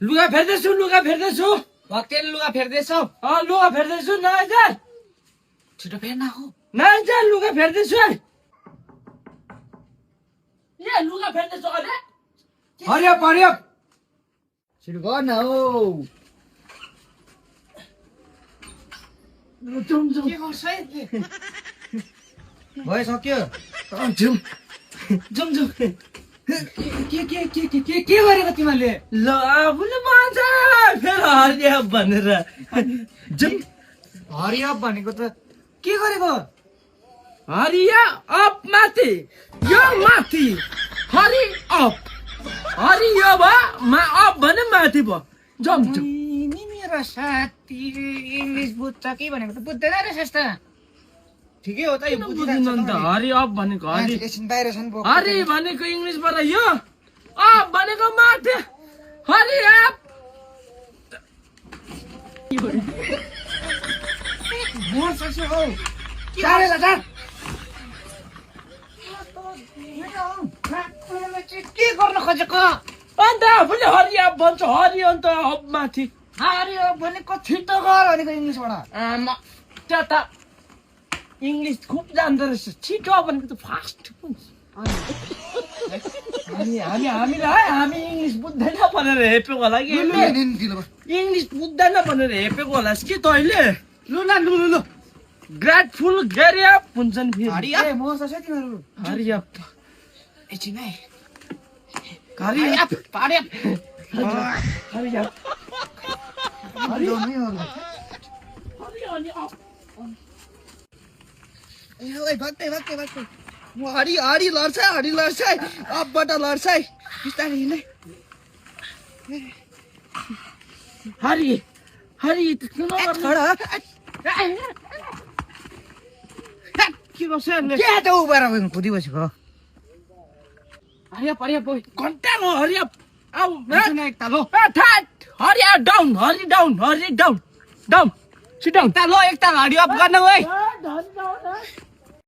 लुगा फेर्दैछु भक्तेले लुगा फेर्दैछौ लुगा फेर्दैछु नआइजा छिटो फेर्न हो नआइजा लुगा फेर्दैछु है ए लुगा फेर्दैछु अरे पर्यो छिटो गर्न हो जुम के गर्छ है भइसक्यो जुम के गरेको तिमीले ल आफूले भन्छ फेरि हरिया भनेर जुम हरिया भनेको त के गरेको हरिया अप माथि यो माथि हरि अप हरि यो भयो अप भने माथि भयो जम जुम नि मेरो साथी इङ्ग्लिस बुझ्छ कि भनेको त बुझ्दैन रहेछ त ठिकै हो त यो बुझिदिनु नि त हरि अप भनेको हरि एकछिन बाहिर छन् हरि भनेको इङ्ग्लिसबाट यो अप भनेको माथि हरि अप के गर्न खोजेको अन्त आफूले हरि अप भन्छ हरि अन्त अप माथि हरियो भनेको छिटो गर भनेको इङ्ग्लिसबाट आमा त्यहाँ त इङ्ग्लिस खुब जान्दो रहेछ छिटो भनेको त फास्ट हामी इङ्ग्लिस बुझ्दैन भनेर हेपेको होला कि इङ्ग्लिस बुझ्दैन भनेर हेपेको होला कि तैँले लु ग्रेटफुल ग्यारियप हुन्छ नि फेरि हरिया म ससे तिमीहरू हरियप एकछिन है हरियप हरिया हरियप भक्तै म हरि लड्छ है अबबाट लड्छ है बिस्तारै हिँड्दै हरि के गर्छ के त उबाट कुदी बसेको हरिया घन्टाको हरिया आऊ एक तालो हरिया डाउन सिट डाउन तालो एक ताल हरि अप गर्न है